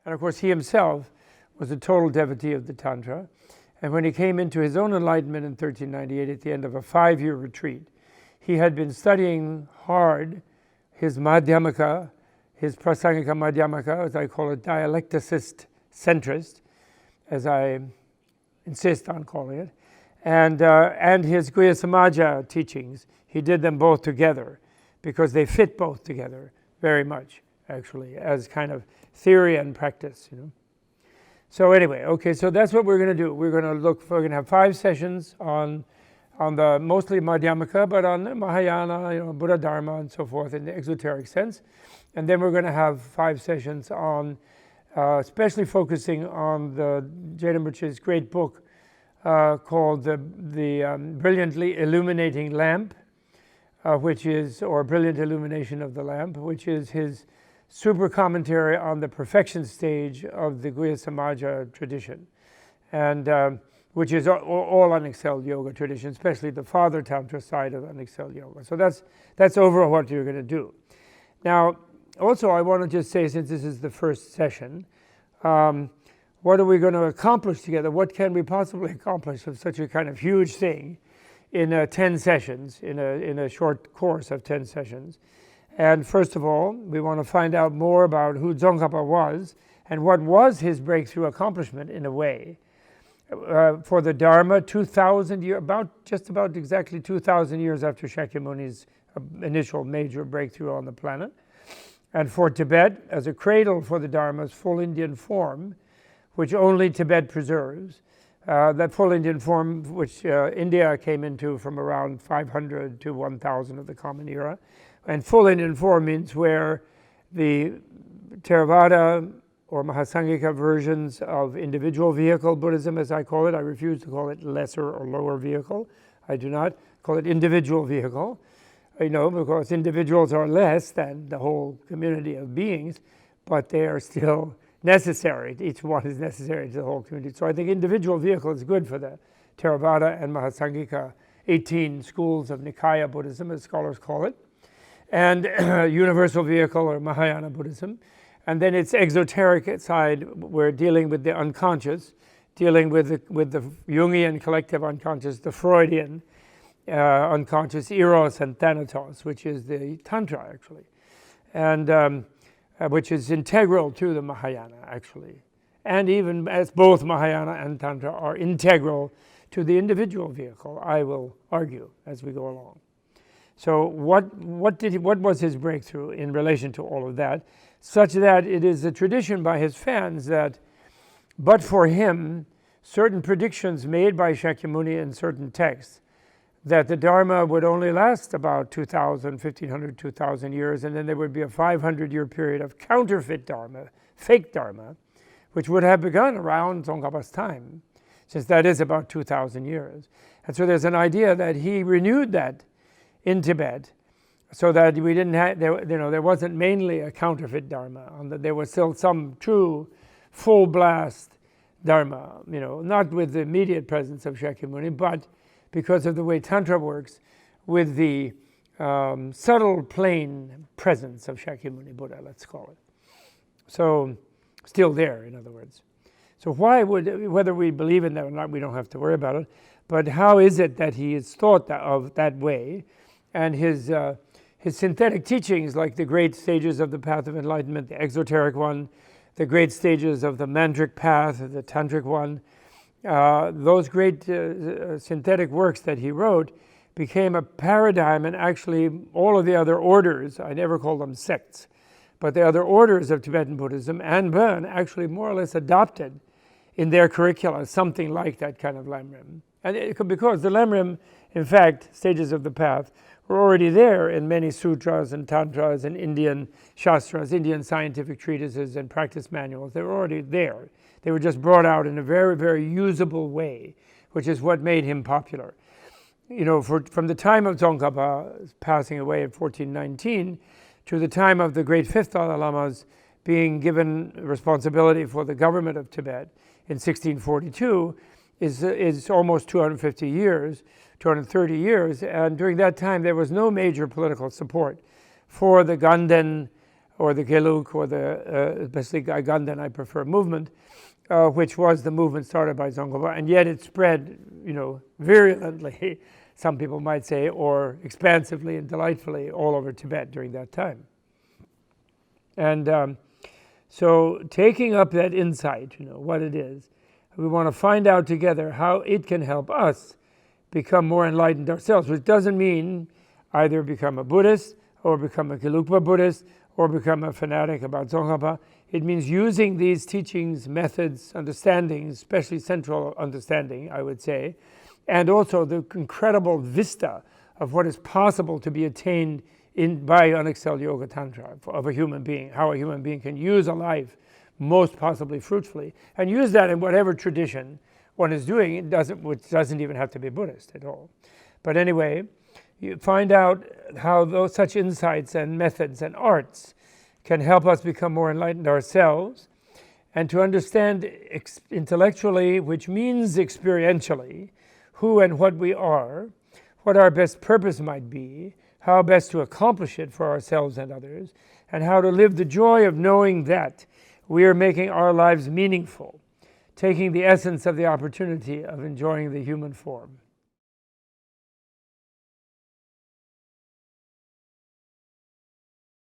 And of course, he himself was a total devotee of the Tantra. And when he came into his own enlightenment in 1398 at the end of a 5-year retreat, he had been studying hard his Madhyamaka, his Prasangika Madhyamaka, as I call it, dialecticist centrist, as I insist on calling it, and his Guhya Samaja teachings. He did them both together because they fit both together very much, actually, as kind of theory and practice, you know. So anyway, okay, so that's what we're going to do. We're going to have 5 sessions on the mostly Madhyamaka, but on the Mahayana, you know, Buddha Dharma and so forth in the exoteric sense. And then we're going to have 5 sessions on, especially focusing on the Jaden Rinpoche's great book called the Brilliantly Illuminating Lamp, which is, or Brilliant Illumination of the Lamp, which is his super commentary on the perfection stage of the Guhya Samaja tradition, and which is all Unexcelled Yoga tradition, especially the Father Tantra side of Unexcelled Yoga. So that's overall what you're going to do. Now, also I want to just say, since this is the first session, what are we going to accomplish together? What can we possibly accomplish with such a kind of huge thing in 10 sessions, in a short course of 10 sessions? And first of all, we want to find out more about who Tsongkhapa was and what was his breakthrough accomplishment in a way. For the Dharma, 2,000 years, just about exactly 2,000 years after Shakyamuni's initial major breakthrough on the planet. And for Tibet, as a cradle for the Dharma's full Indian form, which only Tibet preserves. That full Indian form, which India came into from around 500 to 1000 of the Common Era. And full Indian form means where the Theravada or Mahasangika versions of individual vehicle Buddhism, as I call it, I refuse to call it lesser or lower vehicle. I do not call it individual vehicle, you know, because individuals are less than the whole community of beings, but they are still necessary. Each one is necessary to the whole community. So I think individual vehicle is good for the Theravada and Mahasangika 18 schools of Nikaya Buddhism, as scholars call it. And universal vehicle or Mahayana Buddhism. And then its exoteric side, we're dealing with the unconscious, dealing with the Jungian collective unconscious, the Freudian unconscious, Eros and Thanatos, which is the Tantra actually, and which is integral to the Mahayana actually. And even as both Mahayana and Tantra are integral to the individual vehicle, I will argue as we go along. So what was his breakthrough in relation to all of that, such that it is a tradition by his fans that, but for him, certain predictions made by Shakyamuni in certain texts, that the Dharma would only last about 2,000, 1,500, 2,000 years, and then there would be a 500-year period of counterfeit Dharma, fake Dharma, which would have begun around Tsongkhapa's time, since that is about 2,000 years. And so there's an idea that he renewed that in Tibet, so that we didn't have, there wasn't mainly a counterfeit Dharma. There was still some true, full blast Dharma, not with the immediate presence of Shakyamuni, but because of the way Tantra works, with the subtle plane presence of Shakyamuni Buddha, let's call it. So, still there, in other words. So whether we believe in that or not, we don't have to worry about it, but how is it that he is thought of that way? And his synthetic teachings, like the great stages of the path of enlightenment, the exoteric one, the great stages of the mantric path, the tantric one, those great synthetic works that he wrote became a paradigm, and actually all of the other orders, I never call them sects, but the other orders of Tibetan Buddhism and Burn actually more or less adopted in their curricula something like that kind of lamrim. And because the lamrim, in fact, stages of the path, were already there in many sutras and tantras and Indian shastras, Indian scientific treatises and practice manuals. They were already there. They were just brought out in a very, very usable way, which is what made him popular. From the time of Tsongkhapa passing away in 1419 to the time of the great fifth Dalai Lama's being given responsibility for the government of Tibet in 1642 is almost 250 years, 230 years, and during that time there was no major political support for the Ganden or the Geluk, or the especially Ganden, I prefer, movement, which was the movement started by Tsongkhapa, and yet it spread, virulently, some people might say, or expansively and delightfully all over Tibet during that time. And so taking up that insight, what it is, we want to find out together how it can help us become more enlightened ourselves, which doesn't mean either become a Buddhist or become a Gelugpa Buddhist or become a fanatic about Tsongkhapa. It means using these teachings, methods, understandings, especially central understanding, I would say, and also the incredible vista of what is possible to be attained by Unexcelled Yoga Tantra of a human being, how a human being can use a life most possibly fruitfully, and use that in whatever tradition one is doing, which doesn't even have to be Buddhist at all. But anyway, you find out how such insights and methods and arts can help us become more enlightened ourselves, and to understand intellectually, which means experientially, who and what we are, what our best purpose might be, how best to accomplish it for ourselves and others, and how to live the joy of knowing that we are making our lives meaningful, taking the essence of the opportunity of enjoying the human form.